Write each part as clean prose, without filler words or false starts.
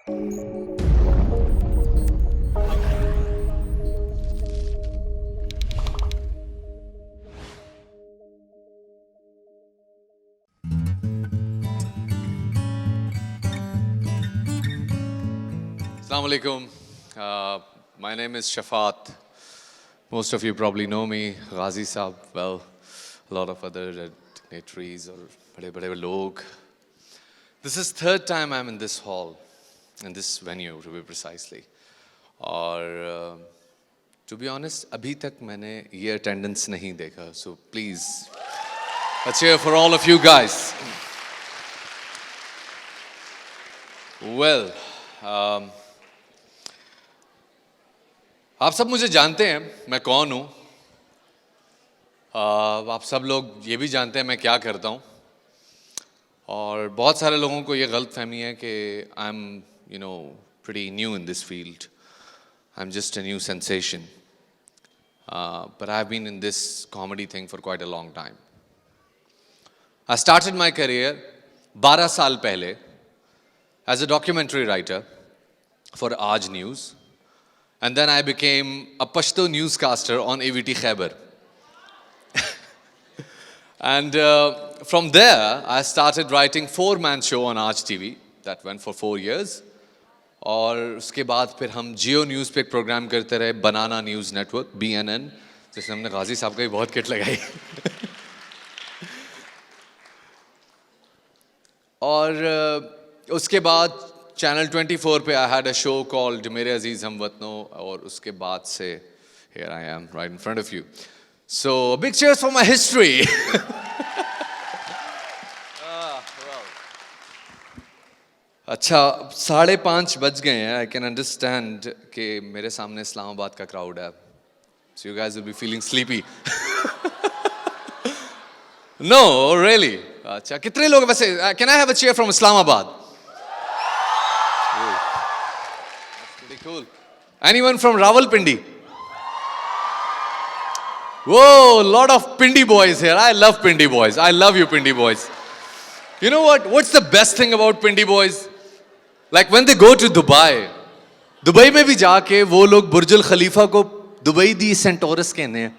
Assalamu alaikum. My name is Shafat. Most of you probably know me, Ghazi Saab. Well, a lot of other dignitaries or bade log. This is third time I'm in this hall, in this venue to be precisely. Or to be honest, abhi tak maine ye attendance nahi dekha. So please, let's cheer for all of you guys. Well, आप सब मुझे जानते हैं मैं कौन हूँ. आप सब लोग ये भी जानते हैं मैं क्या करता हूँ. और बहुत सारे लोगों को ये गलतफहमी है कि I am pretty new in this field. I'm just a new sensation. But I've been in this comedy thing for quite a long time. I started my career 12 साल पहले as a documentary writer for Aaj News. And then I became a Pashto newscaster on AVT Khyber. And from there, I started writing 4-man show on Aaj TV. That went for 4 years. और उसके बाद फिर हम जियो news पे एक programme करते रहे, बनाना news network, BNN, जिसमें हमने गाजी साहब का भी बहुत किट लगाई. और उसके बाद चैनल 24 पे I had a show called मेरे अजीज हमवतनों. और उसके बाद से here I am right in front of you. So big cheers for my history. अच्छा 5:30 बज गए हैं. I can understand कि मेरे सामने इस्लामाबाद का crowd है. So you guys will be feeling sleepy. No, really. अच्छा कितने लोग वैसे? Can I have a cheer from Islamabad? That's pretty cool. Anyone from Rawalpindi? Whoa, a lot of Pindi boys here. I love Pindi boys. I love you Pindi boys. You know what? What's the best thing about Pindi boys? Like when they go to Dubai, Dubai में भी जाके वो लोग बुर्जुल खलीफा को Dubai दी Centaurus कहने हैं.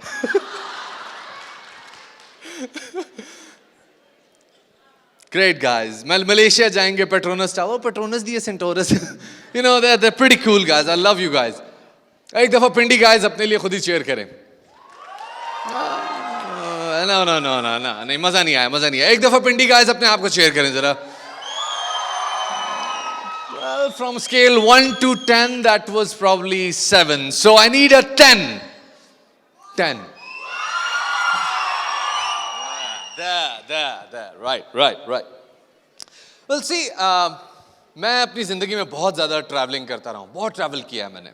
Great guys. Malaysia जाएंगे Petronas Tower, Petronas the Centaurus. You know they're pretty cool guys. I love you guys. एक दफा पिंडी guys अपने लिए खुद ही cheer करें. No, नहीं मजा नहीं आया. एक दफा पिंडी guys अपने आप को cheer करें जरा. Well, from scale 1 to 10, that was probably 7. So I need a 10. 10. There. Right. Well, see, मैं अपनी ज़िंदगी में बहुत ज़्यादा ट्रैवलिंग करता रहा हूँ. बहुत ट्रैवल किया है मैंने.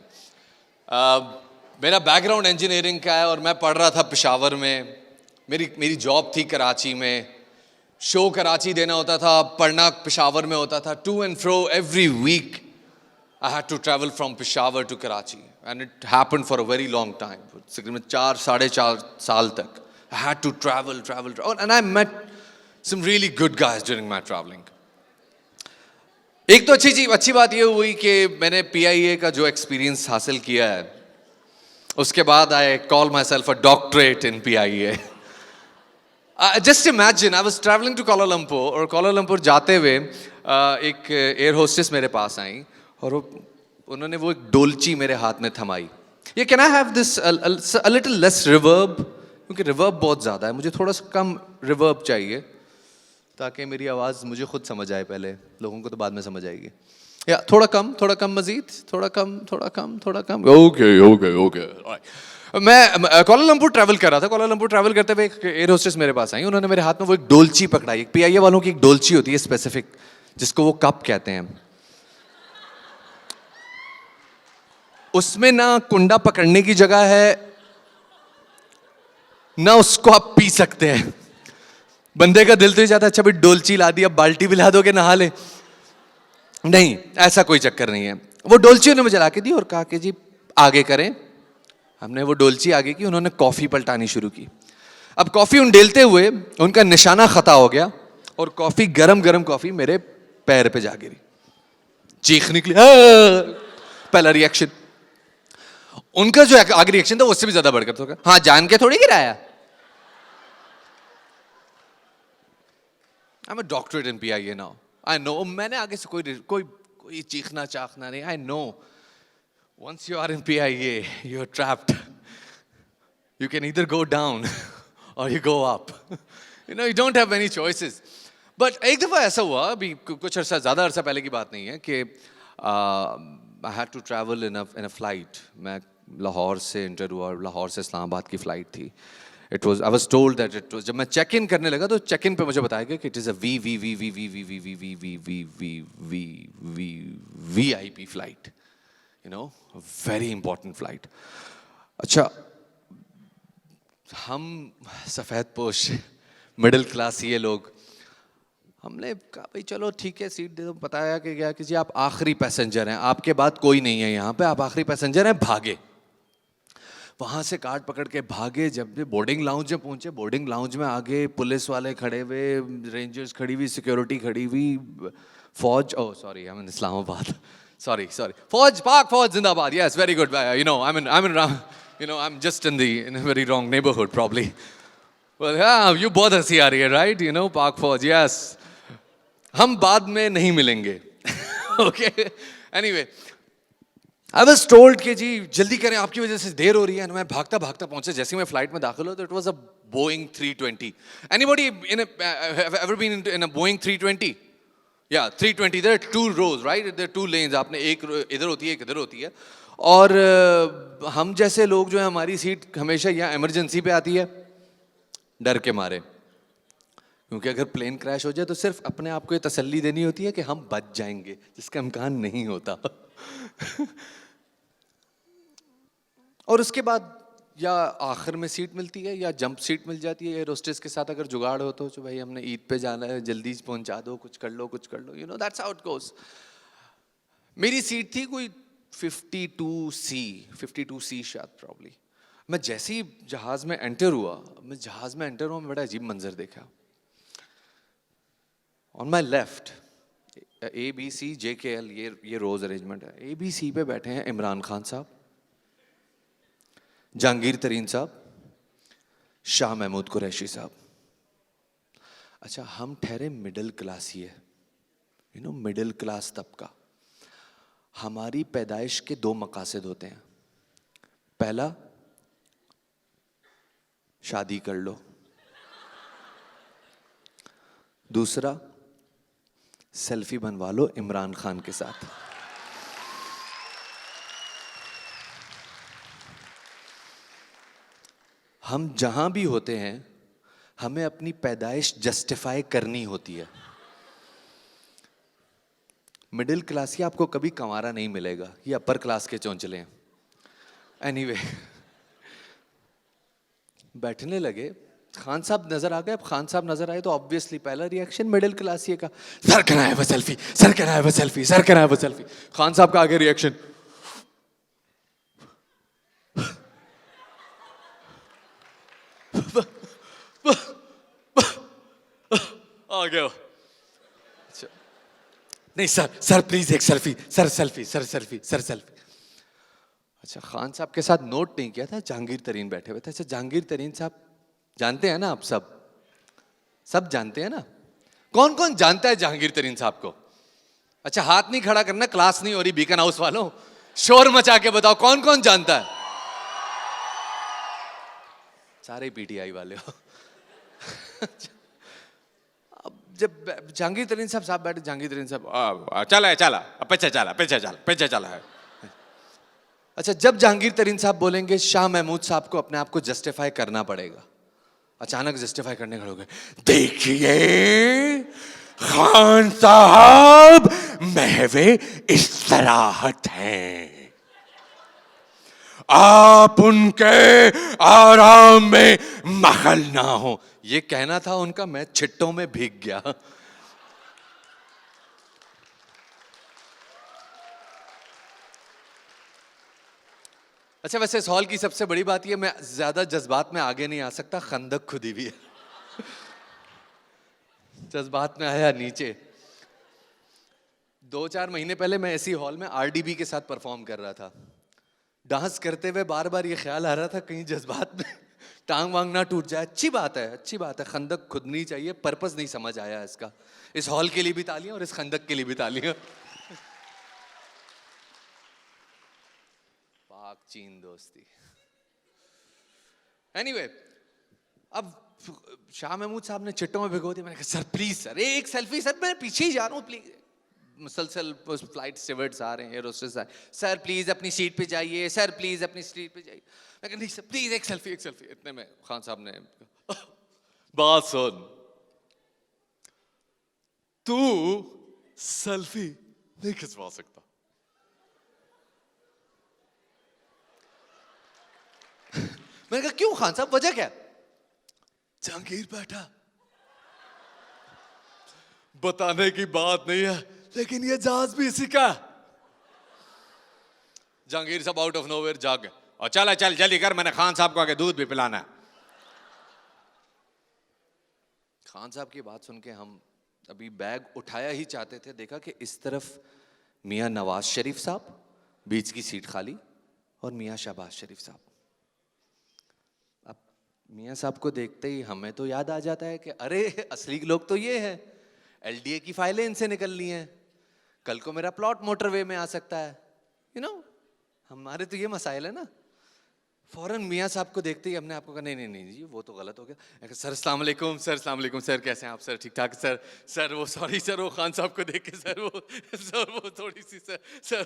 मेरा बैकग्राउंड इंजीनियरिंग का है और मैं पढ़ रहा था पेशावर में. मेरी जॉब थी कराची में. शो कराची देना होता था, पढ़ना पेशावर में होता था. To and fro every week I had to travel from Peshawar to Karachi. And it happened for a very long time. 4-4.5 साल तक. I had to travel. And I met some really good guys during my traveling. एक तो अच्छी बात ये हुई कि मैंने PIA का जो एक्सपीरियंस हासिल किया है, उसके बाद I call myself a doctorate in PIA. Just imagine, I was traveling to Kuala Lumpur और Kuala Lumpur जाते हुए एक एयर होस्टेस मेरे पास आई और उन्होंने वो एक डोलची मेरे हाथ में थमाई. ये can I have this a little less reverb? क्योंकि रिवर्ब बहुत ज़्यादा है. मुझे थोड़ा सा कम रिवर्ब चाहिए ताकि मेरी आवाज़ मुझे खुद समझ आए. पहले लोगों को तो बाद में समझ आएगी. या थोड़ा कम मज़ीद. थोड़ा कम. ओके. मैं कोलालमपुर ट्रैवल कर रहा था. कोलालमपुर ट्रैवल करते हुए एक एयर होस्टेस मेरे पास आई. उन्होंने मेरे हाथ में वो एक डोलची पकड़ाई. एक PIA वालों की एक डोलची होती है स्पेसिफिक, जिसको वो कप कहते हैं. उसमें ना कुंडा पकड़ने की जगह है ना उसको आप पी सकते हैं. बंदे का दिल तो ही जाता है अच्छा भाई डोलची ला दी, अब बाल्टी भी ला दोगे नहा ले. नहीं, ऐसा कोई चक्कर नहीं है. वो डोलची उन्होंने मुझे ला के दी और कहा कि जी आगे करें. हमने वो डोलची आगे की. उन्होंने कॉफ़ी पलटानी शुरू की. अब कॉफ़ी उंडेलते हुए उनका निशाना ख़ता हो गया और कॉफ़ी गरम कॉफ़ी मेरे पैर पे जा गिरी. चीख निकली, पहला रिएक्शन। उनका जो आगे रिएक्शन था उससे भी ज्यादा बढ़कर था, हाँ जान के थोड़ी गिराया। I am a doctorate in PIA now, I know. मैंने आगे से कोई चीखना चाखना नहीं, I know once you are in PIA you're trapped, you can either go down or you go up, you know, you don't have many choices. But एक दफ़ा ऐसा हुआ, अभी कुछ अरसा, ज़्यादा अरसा पहले की बात नहीं है, कि I had to travel in a flight. मैं लाहौर से इंटर हुआ, लाहौर से इस्लामाबाद की फ़्लाइट थी। I was told that it was, जब मैं चेक इन करने लगा तो चेक इन पे मुझे बताया गया कि it is a VIP flight, you know, a very important flight. अच्छा, हम सफ़ेद पोश मिडिल क्लास ये लोग, हमने कहा भाई चलो ठीक है सीट दे दो। बताया कि क्या कि जी आप आखिरी पैसेंजर हैं, आपके बाद कोई नहीं है यहाँ पे, आप आखिरी पैसेंजर हैं। भागे, वहाँ से कार्ड पकड़ के भागे। जब भी बोर्डिंग लाउंज में पहुँचे, बोर्डिंग लाउंज में आगे पुलिस वाले खड़े हुए, रेंजर्स खड़ी हुई, सिक्योरिटी खड़ी हुई, फौज, oh sorry I mean Islamabad, sorry फौज, पाक फौज जिंदाबाद, yes very good, you know I'm in you know I'm just in a very wrong neighborhood probably, well yeah you बहुत हंसी आ रही है, right, you know, पाक फौज, yes, हम बाद में नहीं मिलेंगे। okay, anyway I was told कि जी जल्दी करें आपकी वजह से देर हो रही है। मैं भागता भागता पहुंचे, जैसे मैं फ्लाइट में दाखिल हुआ तो it was a Boeing 320. Anybody have ever been in a Boeing 320? Yeah, 320. There are two rows, right? There are two lanes. आपने एक इधर होती है, एक इधर होती है। और हम जैसे लोग जो है, हमारी सीट हमेशा यहाँ इमरजेंसी पे आती है, डर के मारे, क्योंकि अगर प्लेन क्रैश हो जाए तो सिर्फ अपने आप को ये तसल्ली देनी होती है कि हम बच जाएंगे, जिसका इम्कान नहीं होता। और उसके बाद या आखिर में सीट मिलती है या जंप सीट मिल जाती है, एयर होस्टेस के साथ अगर जुगाड़ हो तो जो भाई हमने ईद पे जाना है, जल्दी पहुंचा दो, कुछ कर लो, you know that's how it goes. मेरी सीट थी कोई 52C शायद, प्रॉब्ली। मैं जैसे ही जहाज में एंटर हुआ, मैं बड़ा अजीब मंजर देखा। On my left ABC JKL, ये रोज अरेंजमेंट है। ABC पे बैठे हैं इमरान खान साहब, जहांगीर तरीन साहब, शाह महमूद कुरैशी साहब। अच्छा, हम ठहरे मिडिल क्लास ही है, यू नो, मिडिल क्लास तबका। हमारी पैदाइश के दो मकासद होते हैं, पहला शादी कर लो, दूसरा सेल्फी बनवा लो इमरान खान के साथ। हम जहां भी होते हैं हमें अपनी पैदाइश जस्टिफाई करनी होती है। मिडिल क्लास ही आपको कभी कंवारा नहीं मिलेगा, ये अपर क्लास के चौंचले हैं। एनीवे, बैठने लगे, खान साहब नजर आ गए। अब खान साहब नजर आए तो ऑब्वियसली पहला रिएक्शन मिडिल क्लास ही का, sir can I have a selfie, sir can I have a selfie, sir can I have a selfie. Khan साहब का आगे रिएक्शन, आ गया। अच्छा, नहीं सर प्लीज एक सेल्फी, सर सेल्फी। अच्छा, खान साहब के साथ नोट नहीं किया था, जहांगीर तरीन बैठे हुए थे। अच्छा, जहांगीर तरीन साहब जानते हैं ना आप, सब जानते हैं ना? कौन कौन जानता है जहांगीर तरीन साहब को? अच्छा, हाथ नहीं खड़ा करना, क्लास नहीं हो रही बीकन हाउस वालों, शोर मचा के बताओ कौन कौन जानता है। सारे PTI वाले हो। अब जब जहांगीर तरीन साहब बैठे, जहांगीर तरीन साहब चला पीछे चला है। अच्छा, जब जहांगीर तरीन साहब बोलेंगे शाह महमूद साहब को अपने आप को जस्टिफाई करना पड़ेगा। अचानक जस्टिफाई करने खड़े हो गए, देखिए खान साहब महवे इस्तराहत हैं, आप उनके आराम में मखल ना हो। ये कहना था उनका, मैं छिट्टों में भीग गया। अच्छा, वैसे इस हॉल की सबसे बड़ी बात ये, मैं ज्यादा जज्बात में आगे नहीं आ सकता, खंदक खुदी भी है। जज्बात में आया नीचे। 2-4 महीने पहले मैं ऐसी हॉल में आरडीबी के साथ परफॉर्म कर रहा था। डांस करते हुए बार बार ये ख्याल आ रहा था कहीं जज्बात में टांग वांग ना टूट जाए। अच्छी बात है, अच्छी बात है, खंदक खुदनी चाहिए, पर्पस नहीं समझ आया इसका। इस हॉल के लिए भी तालियां और इस खंदक के लिए भी तालियां। पाक चीन दोस्ती। एनीवे, अब शाह महमूद साहब ने चिट्टों में भिगो दिया। मैंने कहा सर प्लीज सर एक सेल्फी, सर मैं पीछे ही जा रहा हूँ प्लीज। मुसलसल फ्लाइट स्टीवर्ड्स आ रहे हैं, एयर होस्टेस आ रहे हैं, सर प्लीज अपनी सीट पे जाइए, सर प्लीज अपनी सीट पे जाइए। मैं कहा नहीं सर प्लीज एक सेल्फी, एक सेल्फी। इतने में खान साहब ने बात सुन, तू सेल्फी नहीं खिंचवा सकता। मैंने कहा क्यों खान साहब, वजह क्या? जहांगीर बैठा। बताने की बात नहीं है, लेकिन ये जहाज भी इसी का। जहांगीर साहब आउट ऑफ नोवेयर जाग गए और चल चल जल्दी कर, मैंने खान साहब को आगे दूध भी पिलाना है। खान साहब की बात सुन के हम अभी बैग उठाया ही चाहते थे, देखा कि इस तरफ मियां नवाज शरीफ साहब, बीच की सीट खाली, और मियां शहबाज शरीफ साहब। अब मियां साहब को देखते ही हमें तो याद आ जाता है कि अरे असली लोग तो ये हैं, एलडीए की फाइलें इनसे निकलनी है, कल को मेरा प्लॉट मोटरवे में आ सकता है, यू नो हमारे तो ये मसाइल है ना। फौरन मियां साहब को देखते ही हमने आपको कहा नहीं नहीं नहीं जी वो तो गलत हो गया। सर अस्सलाम वालेकुम, सर अस्सलाम वालेकुम, सर कैसे हैं आप, सर ठीक ठाक सर। सर वो सॉरी सर, वो खान साहब को देख के सर वो थोड़ी सी सर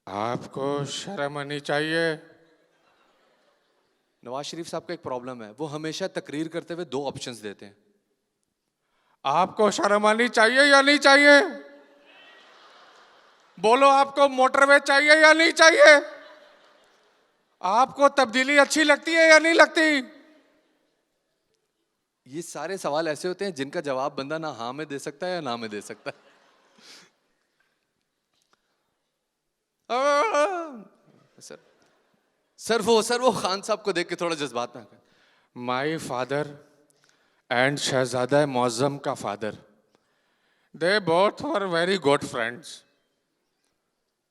आपको शर्म आनी चाहिए। नवाज शरीफ साहब का एक प्रॉब्लम है, वो हमेशा तकरीर करते हुए 2 ऑप्शंस देते हैं। आपको शर्म आनी चाहिए या नहीं चाहिए? बोलो, आपको मोटरवे चाहिए या नहीं चाहिए? आपको तब्दीली अच्छी लगती है या नहीं लगती? ये सारे सवाल ऐसे होते हैं जिनका जवाब बंदा ना हाँ में दे सकता है या ना में दे सकता है। सर वो खान साहब को देख के थोड़ा जज्बात में आ गए। माई फादर एंड शहजादा मौजम का father, they both were very good friends.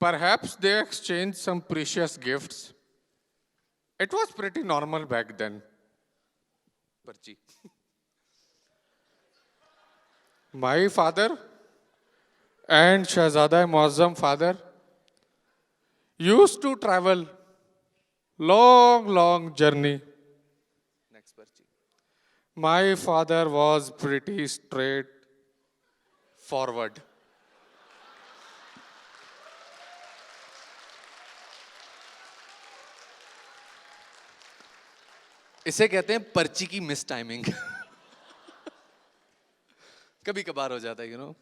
Perhaps they exchanged some precious gifts. It was pretty normal back then. पर्ची। My father and Shahzada Muazzam father used to travel long journey. Next पर्ची। My father was pretty straight forward. इसे कहते हैं पर्ची की miss timing. कभी कभार हो जाता है यू नो।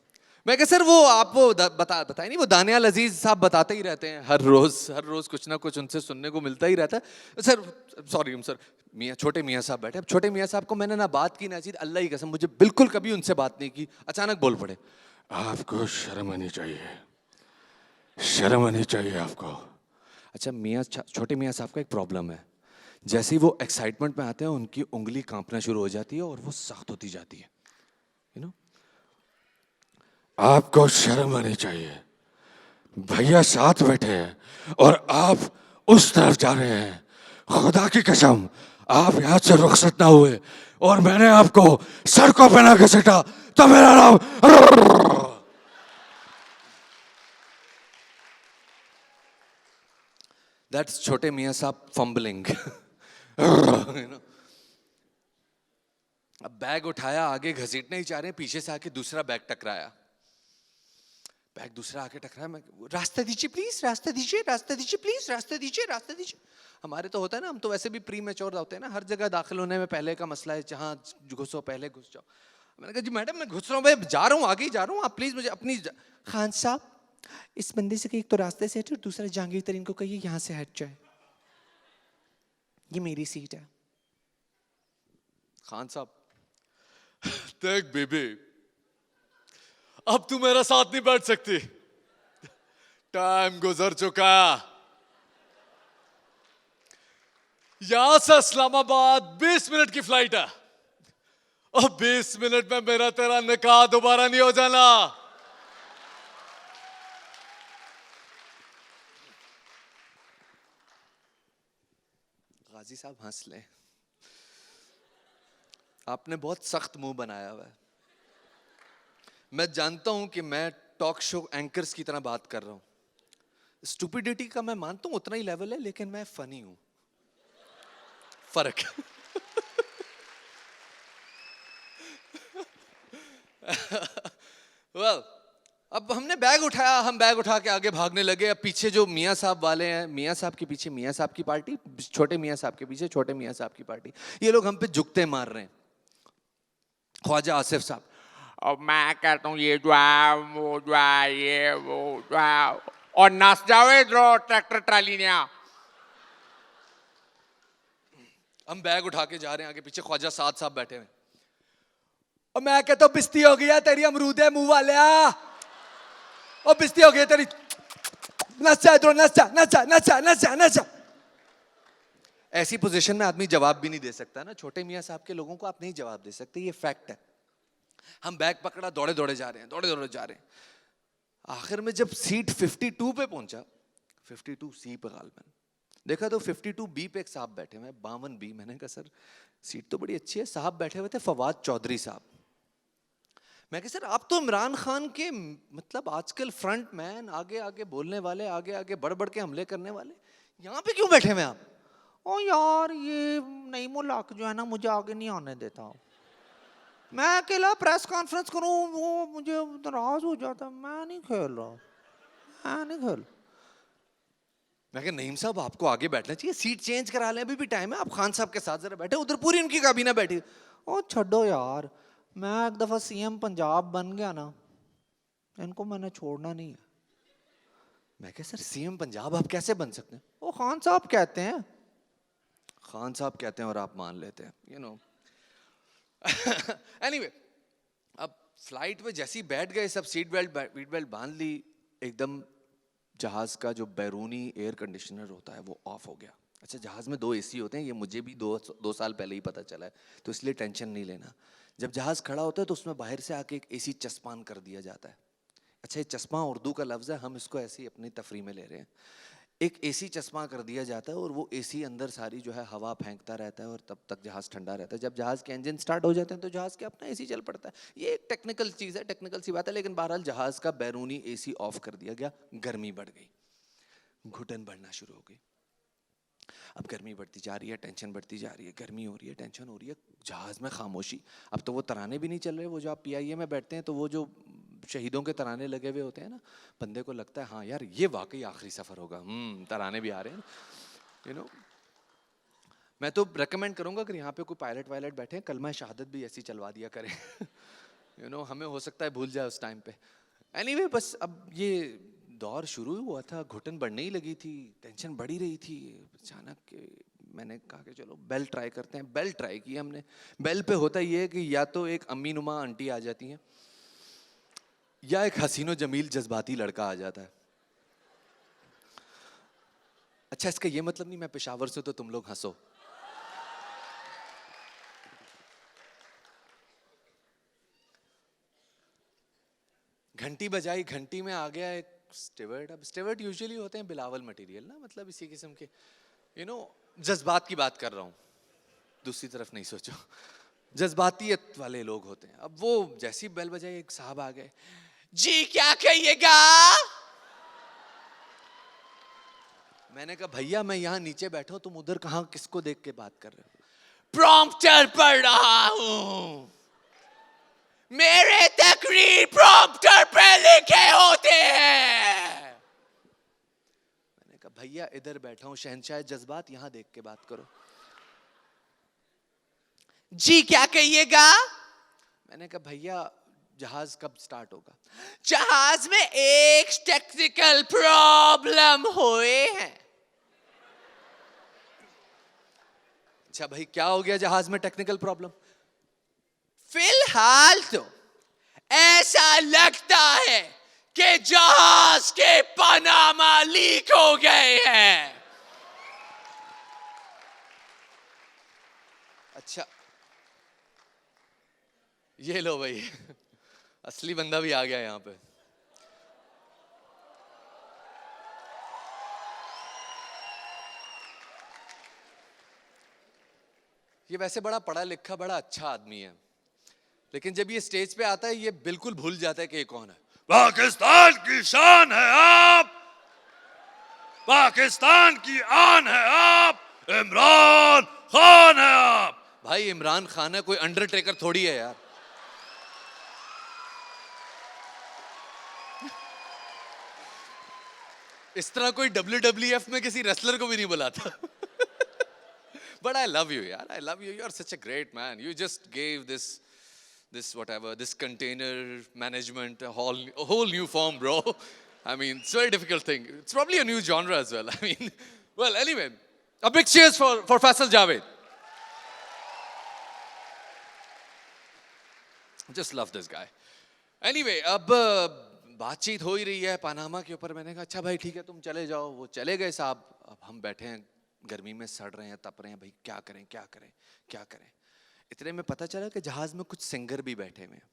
मैं कहा सर वो आप वो बताए नहीं, वो दानियाल अजीज साहब बताते ही रहते हैं हर रोज कुछ ना कुछ उनसे सुनने को मिलता ही रहता है। सर सॉरी सर, छोटे मियाँ साहब बैठे। अब छोटे मियाँ साहब को मैंने ना बात की ना चीज, अल्लाह की कसम मुझे बिल्कुल कभी उनसे बात नहीं की। अचानक बोल पड़े, आपको शर्म आनी चाहिए, शर्म आनी चाहिए आपको। अच्छा छोटे मियाँ साहब का एक प्रॉब्लम है, जैसे ही वो एक्साइटमेंट में आते हैं उनकी उंगली कांपना शुरू हो जाती है और वो सख्त होती जाती है यू नो। आपको शर्म आनी चाहिए, भैया साथ बैठे हैं और आप उस तरफ जा रहे हैं। खुदा की कसम आप यहाँ से रुखसत ना हुए और मैंने आपको सड़कों पे ना घसीटा तो मेरा नाम। दैट्स छोटे मियाँ साहब फंबलिंग। अब बैग उठाया, आगे घसीटने ही चाह रहे हैं, पीछे से आके दूसरा बैग टकराया। बैग दूसरा आके टकराया। मैं रास्ता दीजिए प्लीज, रास्ता दीजिए, रास्ता दीजिए प्लीज, रास्ता दीजिए, रास्ता दीजिए। हमारे तो होता है ना, हम तो वैसे भी प्री मैच्योर होते हैं ना, हर जगह दाखिल होने में पहले का मसला है, जहाँ घुसो पहले घुस जाओ। मैंने कहा जी मैडम मैं घुस रहा हूँ, मैं जा रहा हूँ, आगे ही जा रहा हूँ, आप प्लीज मुझे अपनी। खान साहब इस बंदे से एक तो रास्ते से हटे और दूसरा जहांगीर तरीन को कहिए यहाँ से हट जाए, ये मेरी सीट है। खान साहब देख बेबी, अब तू मेरा साथ नहीं बैठ सकती, टाइम गुजर चुका। यहां से इस्लामाबाद 20 मिनट की फ्लाइट है और 20 मिनट में मेरा तेरा निकाह दोबारा नहीं हो जाना। गाजी साहब हंस ले, आपने बहुत सख्त मुंह बनाया हुआ है। मैं जानता हूं कि मैं टॉक शो एंकर्स की तरह बात कर रहा हूं। स्टूपिडिटी का मैं मानता हूं उतना ही लेवल है, लेकिन मैं फनी हूं, फर्क है। well, अब हमने बैग उठाया, हम बैग उठा के आगे भागने लगे। अब पीछे जो मियाँ साहब वाले हैं, मियाँ साहब के पीछे मियाँ साहब की पार्टी, छोटे मियाँ साहब के पीछे छोटे मियाँ साहब की पार्टी। ये लोग हम पे जुगते मार रहे हैं। ख्वाजा आसिफ साहब, और मैं कहता हूँ ये जो है वो जो है ये वो जो है, और नस जाओ इधर ट्रैक्टर ट्राली ने। हम बैग उठा के जा रहे हैं, आगे पीछे ख्वाजा साद साहब बैठे हुए। और मैं कहता हूँ बिस्ती हो गई है तेरी अमरूदे मुंह वाले, और बिस्ती हो गई तेरी, नचा इधर, नचा नचा नचा नचा नचा। ऐसी पोजीशन में आदमी जवाब भी नहीं दे सकता ना, छोटे मियाँ साहब के लोगों को आप नहीं जवाब दे सकते, ये फैक्ट है। हम बैग पकड़ा, दौड़े दौड़े जा रहे हैं, दौड़े दौड़े जा रहे हैं। आखिर में जब सीट 52 पे पहुंचा, 52C पे गालबन देखा तो 52B पे एक साहब बैठे हुए, 52B। मैंने कहा सर सीट तो बड़ी अच्छी है। साहब बैठे हुए थे फवाद चौधरी साहब। मैं कहा सर आप तो इमरान खान के मतलब आजकल फ्रंट मैन, आगे आगे बोलने वाले, आगे आगे बढ़ बढ़ के हमले करने वाले, यहाँ पे क्यों बैठे हुए आप? ओ यार ये नई मुलाक जो है ना मुझे आगे नहीं आने देता। मैं अकेला प्रेस कॉन्फ्रेंस करूं वो मुझे नाराज हो जाता। मैं नहीं खेल रहा, मैं नहीं खेल। मैं कहा नईम साहब आपको आगे बैठना चाहिए, सीट चेंज करा लें, अभी भी टाइम है। आप खान साहब के साथ जरा बैठे, उधर पूरी उनकी काबीना बैठी। ओ छड्डो यार, मैं एक दफा सीएम पंजाब बन गया ना, इनको मैंने छोड़ना नहीं है। मैं कहा सर सीएम पंजाब आप कैसे बन सकते हैं? वो खान साहब कहते हैं। खान साहब कहते हैं और आप मान लेते हैं, यू नो। एनीवे, अब फ्लाइट में जैसे ही बैठ गए सब, सीट बेल्ट बांध ली, एकदम जहाज का जो बैरूनी एयर कंडीशनर होता है वो ऑफ हो गया। अच्छा जहाज में 2 AC होते हैं, ये मुझे भी दो साल पहले ही पता चला है, तो इसलिए टेंशन नहीं लेना। जब जहाज खड़ा होता है तो उसमें बाहर से आके एक AC चस्पान कर दिया जाता है। अच्छा ये चश्मा उर्दू का लफ्ज़ है, हम इसको ऐसे ही अपनी तफरी में ले रहे हैं। एक AC चश्मा कर दिया जाता है और वो AC अंदर सारी जो है हवा फेंकता रहता है और तब तक जहाज़ ठंडा रहता है। जब जहाज़ के इंजन स्टार्ट हो जाते हैं तो जहाज़ के अपना AC चल पड़ता है। ये एक टेक्निकल चीज़ है, टेक्निकल सी बात है, लेकिन बहरहाल जहाज़ का बैरूनी AC ऑफ कर दिया गया। गर्मी बढ़ गई, घुटन बढ़ना शुरू हो गई। अब गर्मी बढ़ती जा रही है, टेंशन बढ़ती जा रही है, गर्मी हो रही है, टेंशन हो रही है, जहाज़ में खामोशी। अब तो वो तराने भी नहीं चल रहे। वो जो आप PIA में बैठते हैं तो वो जो शहीदों के तराने लगे हुए होते हैं ना, बंदे को लगता है हाँ यार ये वाकई आखिरी सफ़र होगा, तराने भी आ रहे हैं, यू नो। मैं तो रेकमेंड करूँगा अगर यहाँ पे कोई पायलट वायलट बैठे हैं, कलमा शहादत भी ऐसी चलवा दिया करें। यू नो हमें हो सकता है भूल जाए उस टाइम पे। एनीवे बस अब ये दौर शुरू हुआ था, घुटन बढ़ने ही लगी थी, टेंशन बढ़ी रही थी। अचानक मैंने कहा कि चलो बेल ट्राई करते हैं। बेल ट्राई की हमने। बेल पे होता ये है कि या तो एक अम्मी नुमा आंटी आ जाती हैं या एक हसीनो जमील जज्बाती लड़का आ जाता है। अच्छा इसका ये मतलब नहीं मैं पेशावर से तो तुम लोग हंसो। घंटी बजाई, घंटी में आ गया एक स्टीवर्ड। अब स्टीवर्ड यूजुअली होते हैं बिलावल मटेरियल ना, मतलब इसी किस्म के, यू नो, जज्बात की बात कर रहा हूँ, दूसरी तरफ नहीं सोचो। जज्बातियत वाले लोग होते हैं। अब वो जैसी बेल बजाई एक साहब आ गए, जी क्या कहिएगा। मैंने कहा भैया मैं यहाँ नीचे बैठा हूँ, तुम उधर कहाँ किसको देख के बात कर रहे हो? प्रॉम्प्टर पढ़ रहा हूँ, मेरे तकरीर प्रॉम्प्टर पे लिखे होते हैं। मैंने कहा भैया इधर बैठा हूँ, शहंशाह जज्बात, यहाँ देख के बात करो। जी क्या कहिएगा। मैंने कहा भैया जहाज कब स्टार्ट होगा? जहाज में एक टेक्निकल प्रॉब्लम हुए हैं। अच्छा भाई क्या हो गया जहाज में टेक्निकल प्रॉब्लम? फिलहाल तो ऐसा लगता है कि जहाज के पनामा लीक हो गए हैं। अच्छा ये लो भाई, असली बंदा भी आ गया यहाँ पे। ये वैसे बड़ा पढ़ा लिखा बड़ा अच्छा आदमी है, लेकिन जब ये स्टेज पे आता है ये बिल्कुल भूल जाता है कि ये कौन है। पाकिस्तान की शान है आप, पाकिस्तान की आन है आप, इमरान खान है आप। भाई इमरान खान है, कोई अंडरटेकर थोड़ी है यार। इस तरह कोई WWF में किसी रेसलर को भी नहीं बुलाता। But I love you, yaar. I love you. You're such a great man. You just gave this container management a whole new form, bro. I mean, it's a very difficult thing. It's probably a new genre as well. I mean, well, anyway, a big cheers for Faisal Javed. Just love this guy. Anyway, अब बातचीत हो ही रही है Panama के ऊपर। मैंने कहा अच्छा भाई ठीक है तुम चले जाओ। वो चले गए साहब। अब हम बैठे हैं गर्मी में, सड़ रहे हैं, तप रहे हैं, भाई क्या करें क्या करें क्या करें। इतने में पता चला कि जहाज में कुछ सिंगर भी बैठे हुए हैं।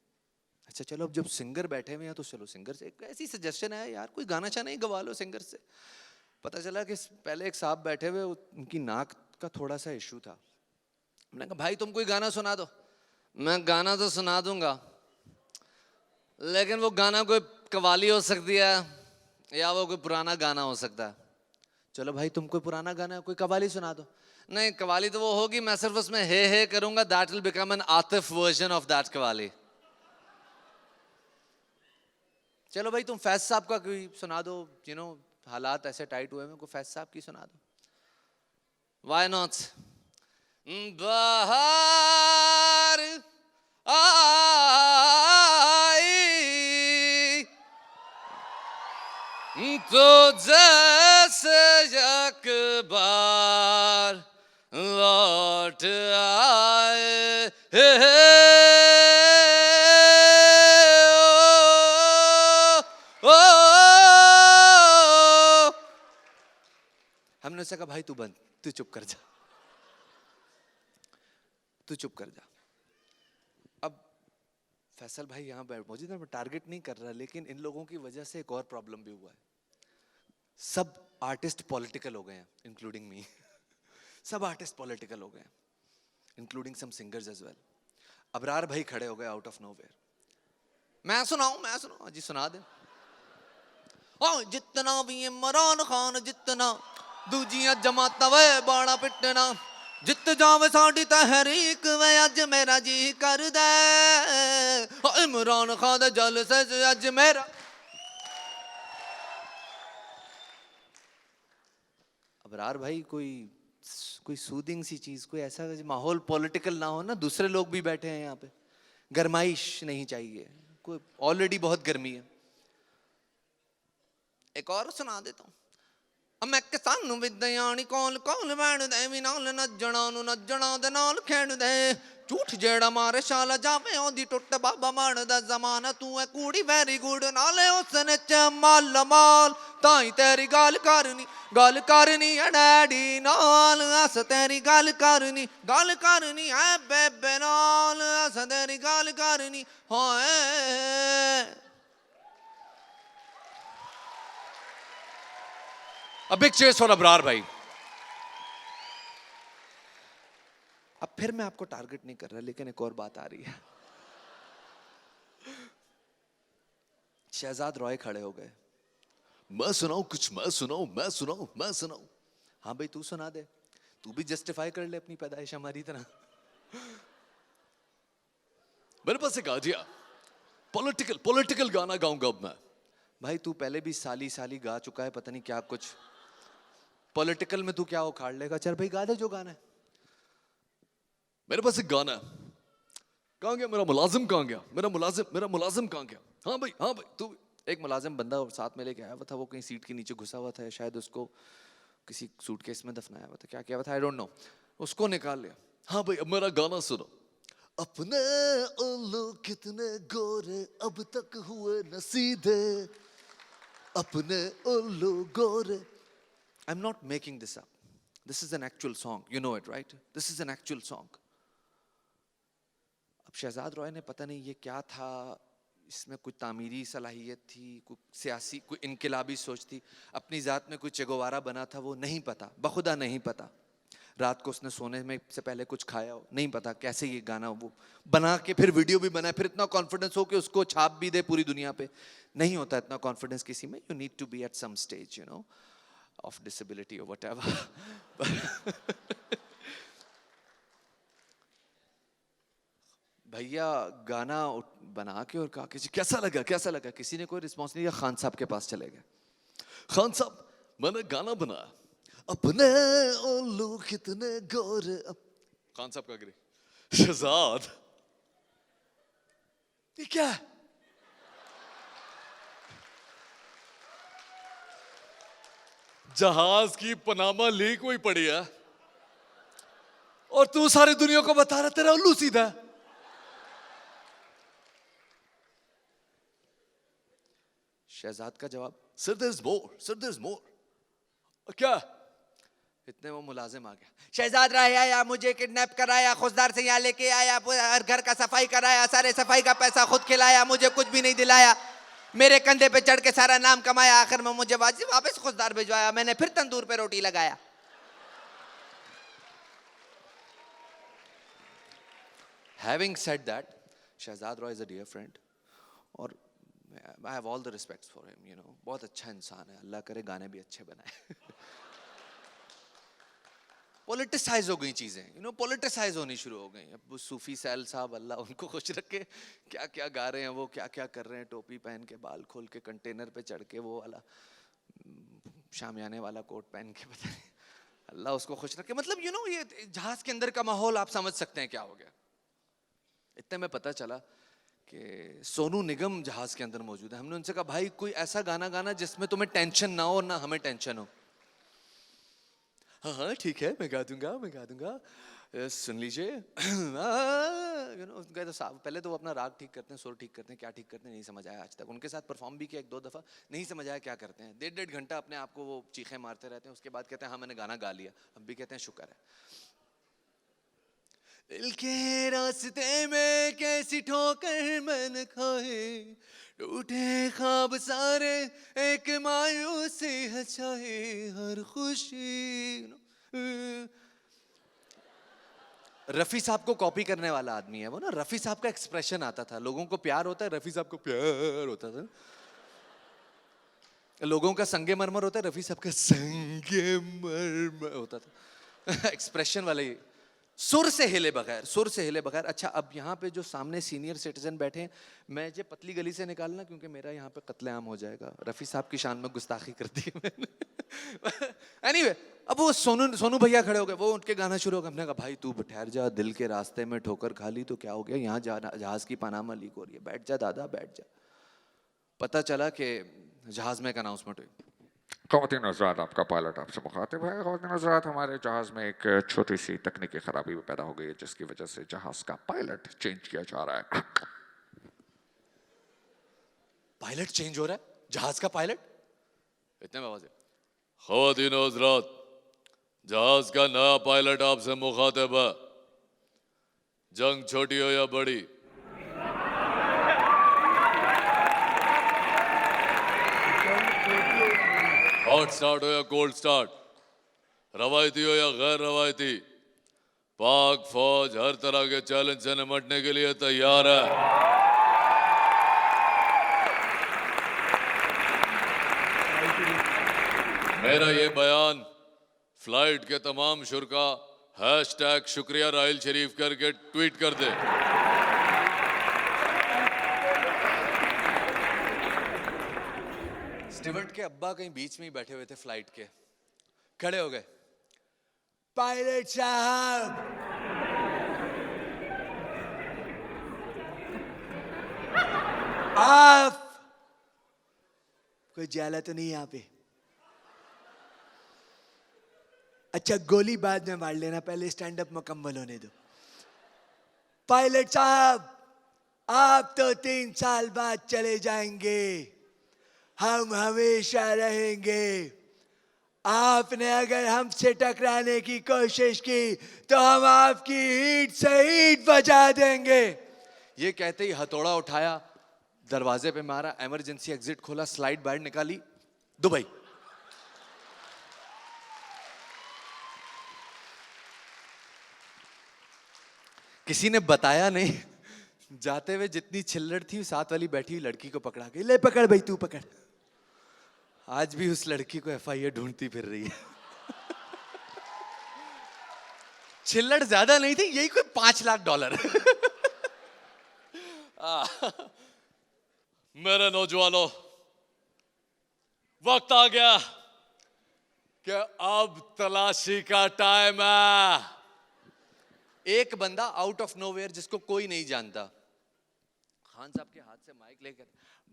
अच्छा चलो अब जब सिंगर बैठे हुए हैं तो चलो सिंगर से एक ऐसी सजेशन है यार, कोई गाना शाना ही गवा लो सिंगर से। पता चला कि पहले एक साहब बैठे हुए, उनकी नाक का थोड़ा सा इशू था। मैंने कहा भाई तुम कोई गाना सुना दो। मैं गाना तो सुना दूंगा, लेकिन वो गाना कोई कवाली हो सकती है या वो कोई पुराना गाना हो सकता है। चलो भाई तुम कोई पुराना गाना कोई कवाली सुना दो। नहीं कवाली तो वो होगी, मैं सिर्फ उसमें हे करूंगा, that will become an Atif version of that qawwali. चलो भाई तुम फैज साहब का कोई सुना दो, हालात ऐसे टाइट हुए हैं, कोई फैज साहब की सुना दो। Why not. बाहर आई तो जैसे एक बार लौट आए, हमने उससे कहा भाई तू बंद, तू चुप कर जा, तू चुप कर जा। अब फैसल भाई यहाँ मौजूद है, मैं टारगेट नहीं कर रहा, लेकिन इन लोगों की वजह से एक और प्रॉब्लम भी हुआ है। सब आर्टिस्ट पॉलिटिकल हो गए हैं इंक्लूडिंग मी। सब आर्टिस्ट पॉलिटिकल हो गए हैं including some singers as well. Abrar भाई खड़े हो गए आउट ऑफ नोवेयर। मैं सुनाऊं जी, सुना दे। जितना भी इमरान खान जितना दूजियां जमाता वे बाड़ा पिटना, जित जावे साडी तहरीक वे अज मेरा जी कर दे, इमरान खान दे जलसे अज मेरा। अबरार भाई कोई सूदिंग सी चीज, कोई ऐसा माहौल पॉलिटिकल ना हो ना, दूसरे लोग भी बैठे हैं यहाँ पे, गरमाइश नहीं चाहिए, कोई ऑलरेडी बहुत गर्मी है। एक और सुना देता हूँ। मैं किसानू विद्यानी कौल कौल बैण दे भी नाल नज्जना नू नज्जना दे नाल खेण दे, झूठ जेड़ा मारे शाला जावे ओदी टुੱਟ बाबा मान दा जमाना, तू है कूड़ी वेरी गुड नाले उसने च माल माल, ताई तेरी गल करनी है डैडी नाल, अस तेरी गल करनी है बेबे नाल, अस तेरी गल करनी हाय। A big cheers for Abrar भाई। अब फिर मैं आपको टारगेट नहीं कर रहा, लेकिन एक और बात आ रही है। शहजाद रॉय खड़े हो गए। मैं सुनाऊं कुछ, मैं सुनाऊं। हाँ भाई तू सुना दे, तू भी जस्टिफाई कर ले अपनी पैदाइश हमारी तरह। मेरे पास एक आइडिया, पॉलिटिकल गाना गाऊंगा अब मैं। भाई तू पहले भी साली गा चुका है, पता नहीं क्या कुछ पॉलिटिकल में तू क्या उखाड़ लेगा। चल भाई गा दे जो गाना है। मेरे पास एक गाना है। कहाँ गया मेरा मुलाजिम, कहाँ गया मेरा मुलाजिम कहाँ गया। हाँ भाई तू। एक मुलाजिम बंदा साथ में लेके आया हुआ था, वो कहीं सीट के नीचे घुसा हुआ था, शायद उसको किसी सूटकेस में दफनाया हुआ था, क्या किया हुआ था आई डोंट नो, उसको निकाल लिया। हाँ भाई अब मेरा गाना सुनो। अपने उल्लू कितने गोरे अब तक हुए न सीधे, अपने उल्लू गोरे। I'm not making this up. This is an actual song. You know it, right? This is an actual song. अब शहजाद रॉय ने पता नहीं ये क्या था, इसमें कुछ तामीरी सलाहियत थी, कुछ सियासी, कोई इनकलाबी सोच थी, अपनी ज़ात में कोई चेगोवारा बना था, वो नहीं पता, बखुदा नहीं पता। रात को उसने सोने में से पहले कुछ खाया हो, नहीं पता कैसे ये गाना वो बना के फिर वीडियो भी बनाए, फिर इतना कॉन्फिडेंस हो कि उसको छाप भी दे पूरी दुनिया पे। नहीं होता इतना कॉन्फिडेंस किसी में। You need to be at some stage, you know, of disability और व्हाटएवर। भैया गाना बना के और कहा कि जी कैसा लगा, कैसा लगा। किसी ने कोई रिस्पॉन्स नहीं दिया, खान साहब के पास चले गए। खान साहब, मैंने गाना बनाया, अपने उल्लू कितने गोरे। खान साहब का गिरे, शहजाद ये क्या है? जहाज की पनामा लीक हुई पड़ी है और तू सारी दुनिया को बता रहा तेरा उल्लू सीधा है। शहजाद का जवाब, sir there is more, sir there is more. क्या? इतने वो मुलाजिम आ गया, शहजाद राय आया, मुझे किडनैप कराया, खुशदार से यहाँ लेके आया, हर घर का सफाई कराया, सारे सफाई का पैसा खुद खिलाया, मुझे कुछ भी नहीं दिलाया, मेरे कंधे पे चढ़ के सारा नाम कमाया, आखिर में मुझे वापस खुशदार भिजवाया, मैंने फिर तंदूर पे रोटी लगाया। Having said that, Shahzad Roy is a dear friend और I have all the respects for him, you know, बहुत अच्छा इंसान है, अल्लाह करे गाने भी अच्छे बनाए। पोलिटिसाइज हो गई चीजें, यू नो, पोलिटिसाइज होनी शुरू हो गई। अब सूफी सैल साहब, अल्लाह उनको खुश रखे, क्या क्या गा रहे हैं वो, क्या क्या कर रहे हैं, टोपी पहन के, बाल खोल के, कंटेनर पे चढ़ के, वो वाला शामियाने वाला कोट पहन के, पता नहीं, अल्लाह उसको खुश रखे। मतलब यू नो, ये जहाज के अंदर का माहौल आप समझ सकते हैं क्या हो गया। इतने में पता चला कि सोनू निगम जहाज के अंदर मौजूद है। हमने उनसे कहा, भाई कोई ऐसा गाना गाना जिसमें तुम्हें टेंशन ना हो ना हमें टेंशन हो। हाँ हाँ ठीक है, मैं गा दूंगा, मैं गा दूंगा, सुन लीजिए। यू नो, तो साहब पहले तो वो अपना राग ठीक करते हैं, सुर ठीक करते हैं, क्या ठीक करते हैं नहीं समझ आया आज तक। उनके साथ परफॉर्म भी किया एक दो दफ़ा, नहीं समझ आया क्या करते हैं। 1.5 घंटा अपने आप को वो चीखें मारते रहते हैं, उसके बाद कहते हैं हाँ मैंने गाना गा लिया। अब भी कहते हैं शुक्र है। दिल के रास्ते में कैसी ठोकर मैंने खाए, टूटे ख्वाब सारे एक मायूसी है छाए, हर खुशी। रफी साहब को कॉपी करने वाला आदमी है वो ना। रफी साहब का एक्सप्रेशन आता था, लोगों को प्यार होता है, रफी साहब को प्यार होता था। लोगों का संगे मरमर होता है, रफी साहब का संगे मरमर होता था। एक्सप्रेशन वाले ही, सुर से हिले बगैर, सुर से हिले बगैर। अच्छा, अब यहाँ पे जो सामने सीनियर सिटीजन बैठे हैं, मैं ये पतली गली से निकालना क्योंकि मेरा यहाँ पे कत्लेआम हो जाएगा। रफ़ी साहब की शान में गुस्ताखी कर दी है मैंने। एनीवे, अब वो सोनू भैया खड़े हो गए, वो उनके गाना शुरू हो गया। हमने कहा भाई तू ठहर जा, दिल के रास्ते में ठोकर खा ली तो क्या हो गया, यहाँ जहाज की पनामा लीक हो रही है, बैठ जा दादा बैठ जा। पता चला कि जहाज में एक अनाउंसमेंट हुई। ख़वातीन हज़रात, आपका पायलट आपसे मुखातिब है। ख़वातीन हज़रात, हमारे जहाज़ में एक छोटी सी तकनीकी ख़राबी पैदा हो गई है, जिसकी वजह से जहाज़ का पायलट चेंज किया जा रहा है। पायलट चेंज हो रहा है? जहाज का पायलट? इतने में आवाज़ है, ख़वातीन हज़रात, जहाज का नया पायलट आपसे मुखातिब है। जंग छोटी हो या बड़ी, हॉट स्टार्ट हो या कोल्ड स्टार्ट, रवायती हो या गैर रवायती, पाक फौज हर तरह के चैलेंज से निपटने के लिए तैयार है। मेरा ये बयान फ्लाइट के तमाम शुरका हैशटैग शुक्रिया राहिल शरीफ करके ट्वीट कर दे। स्टीवर्ट के अब्बा कहीं बीच में ही बैठे हुए थे फ्लाइट के, खड़े हो गए। पायलट साहब, आप कोई जाला तो नहीं यहाँ पे? अच्छा गोली बाद में मार लेना, पहले स्टैंड अप मुकम्मल होने दो। पायलट साहब, आप तो 3 साल बाद चले जाएंगे, हम हमेशा रहेंगे। आपने अगर हमसे टकराने की कोशिश की तो हम आपकी ईंट से ईंट बजा देंगे। ये कहते ही हथौड़ा उठाया, दरवाजे पे मारा, इमरजेंसी एग्जिट खोला, स्लाइड बाहर निकाली, दुबई। किसी ने बताया नहीं, जाते हुए जितनी छिल्लड़ थी साथ वाली बैठी हुई लड़की को पकड़ा के, ले पकड़ भाई, तू पकड़। आज भी उस लड़की को एफआईआर ढूंढती फिर रही है। छिल्लड़ ज्यादा नहीं थी, यही कोई $5 लाख। मेरे नौजवानों, वक्त आ गया कि अब तलाशी का टाइम है। एक बंदा आउट ऑफ नोवेयर जिसको कोई नहीं जानता, खान साहब के हाथ से माइक लेकर,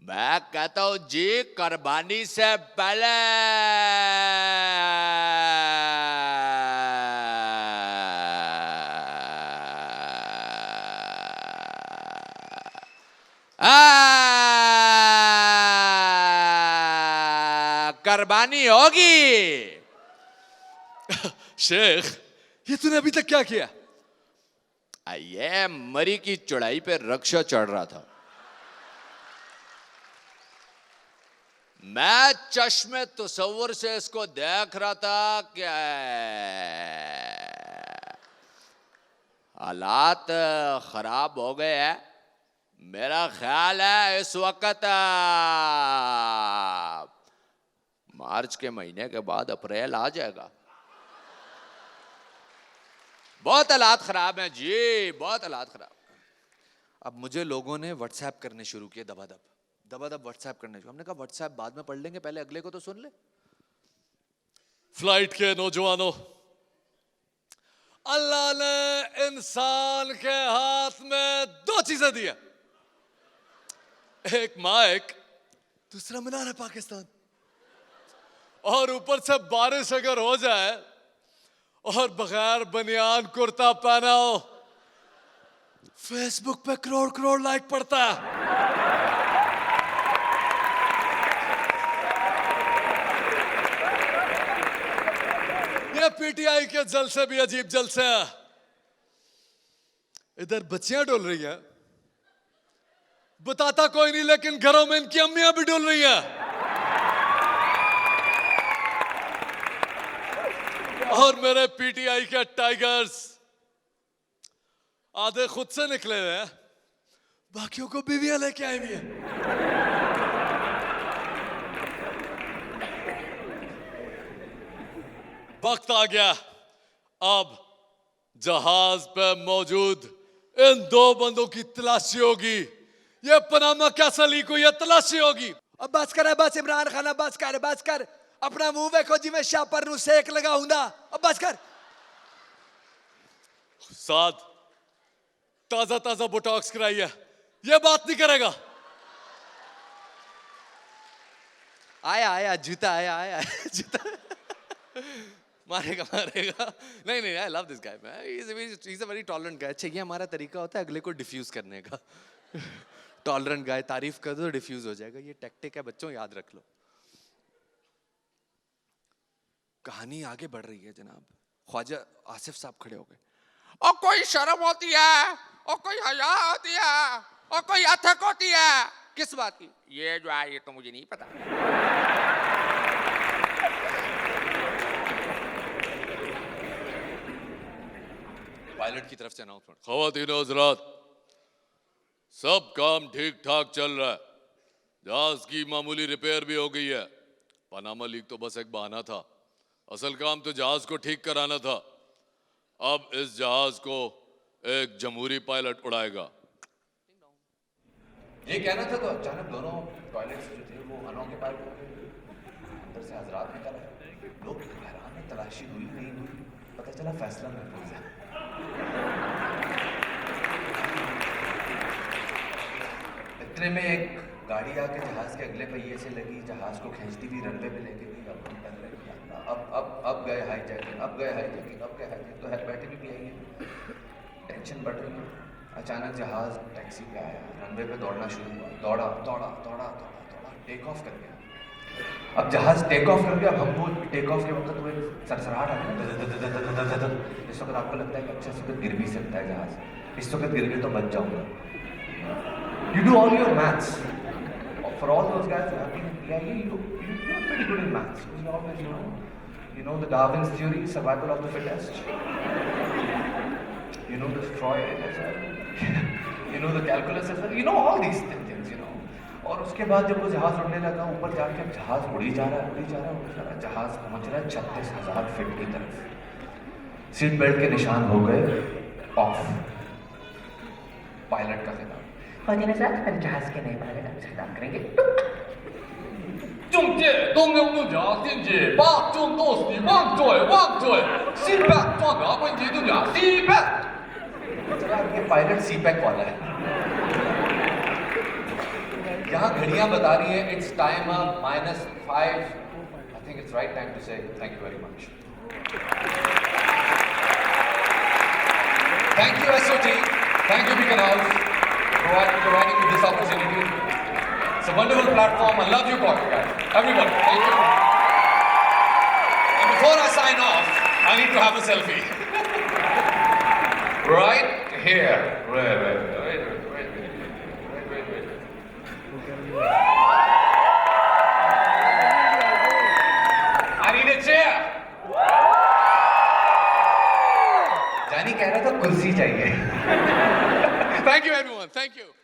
मैं कहता हूं जी, कुर्बानी से पहले कुर्बानी होगी। शेख ये तूने अभी तक क्या किया? ये मरी की चढ़ाई पे रक्षा चढ़ रहा था। मैं चश्मे तसव्वुर से इसको देख रहा था कि हालात खराब हो गए हैं। मेरा ख्याल है इस वक्त मार्च के महीने के बाद अप्रैल आ जाएगा। बहुत हालात खराब हैं जी, बहुत हालात खराब। अब मुझे लोगों ने व्हाट्सएप करने शुरू किए, दबादब व्हाट्सएप करने शुरू। हमने कहा व्हाट्सएप बाद में पढ़ लेंगे, पहले अगले को तो सुन ले। फ्लाइट के नौजवानों, अल्लाह ने इंसान के हाथ में 2 चीजें दी है, एक माइक, दूसरा मीनार पाकिस्तान। और ऊपर से बारिश अगर हो जाए और बगैर बनियान कुर्ता पहना हो, फेसबुक पे करोड़ लाइक पड़ता है। ये पीटीआई के जलसे भी अजीब जलसे हैं। इधर बच्चियां डोल रही हैं, बताता कोई नहीं, लेकिन घरों में इनकी अम्मियां भी डोल रही हैं। और मेरे पीटीआई के टाइगर्स आधे खुद से निकले हुए हैं, बाकियों को बीवियां लेके आई हुई हैं। वक्त आ गया, अब जहाज पे मौजूद इन 2 बंदों की तलाशी होगी। ये पनामा कैसे लीक हुई है, तलाशी होगी। अब बस कर, बस इमरान खान, बस कर। अपना मुंह देखो जिवें शापर नु सेक लगाऊंगा। अब बस कर। साथ ताजा बोटॉक्स कराई है, ये बात नहीं करेगा। आया जूता, आया जूता। मारेगा। नहीं, I love this guy man, he is a very tolerant guy. अच्छा, ये हमारा तरीका होता है अगले को डिफ्यूज करने का। टॉलरेंट गाय, तारीफ कर दो डिफ्यूज हो जाएगा, ये टैक्टिक है बच्चों, याद रख लो। कहानी आगे बढ़ रही है जनाब। ख्वाजा आसिफ साहब खड़े हो गए। और कोई शर्म होती है, और कोई हया होती है, और कोई अथक होती है। किस बात की? ये जो है, ये तो मुझे नहीं पता। पायलट की तरफ से अनाउंसमेंट। ख़वातीन और हज़रात, सब काम ठीक ठाक चल रहा है। जहाज की मामूली रिपेयर भी हो गई है। पनामा लीक तो बस एक बहाना था, असल काम तो जहाज को ठीक कराना था। अब इस जहाज को एक जमहूरी पायलट उड़ाएगा। ये कहना था तो अचानक दोनों टॉयलेट्स जो थे वो अनोखे पाइप हो गए। अंदर से हजरात निकल आए। लोग हैरान है, तलाशी हुई नहीं हुई, पता चला फैसला महफूज है। इतने में एक गाड़ी आके जहाज के अगले पहिए से लगी, जहाज को खींचती हुई रनवे पे लेके गई। अब हम कर रहे हैं, अब गए हाईजैकिंग, अब गए हाईजैकिंग तो है, बैठे भी आई है। टेंशन बढ़ रही है। अचानक जहाज टैक्सी पे आया, रनवे पे दौड़ना शुरू हुआ। दौड़ा, टेक ऑफ कर गया। अब जहाज टेक ऑफ कर गया। अब हम वो टेक ऑफ के वक्त वो सरसराहट आ गया। इस वक्त आपको लगता है कि अच्छा इस वक्त गिर भी सकता है जहाज, इस वक्त गिर गए तो बच जाऊंगा। You do all your maths. For all those guys who have been in PIE, you're pretty good in maths. You always you know the Darwin's theory, survival of the fittest. You know the Freud as well. You know the calculus as well. You know all these things, you know. और उसके बाद जब वो जहाज उड़ने लगा ऊपर जाके अब जहाज उड़ी जा रहा है जहाज पहुंच रहा है 36,000 फीट की तरफ सीट बेल्ट के निशान हो गए ऑफ पायलट का खिताब जहाज के नए पायलट आपसे खिताब करेंगे 中介东流木甲电解八中多斯的旺嘴西北撞打关节动甲西北 चला ये पायलट सीपैक वाला है यहाँ घड़ियां बता रही हैं it's time -5 I think it's right time to say thank you very much Thank you, SOT. Thank you, Beacon House, for providing me this opportunity. It's a wonderful platform. I love you, guys. Everybody, thank you. And before I sign off, I need to have a selfie. Right here. Wait. I need a chair. जानी कह रहा था कुर्सी चाहिए Thank you, everyone. Thank you.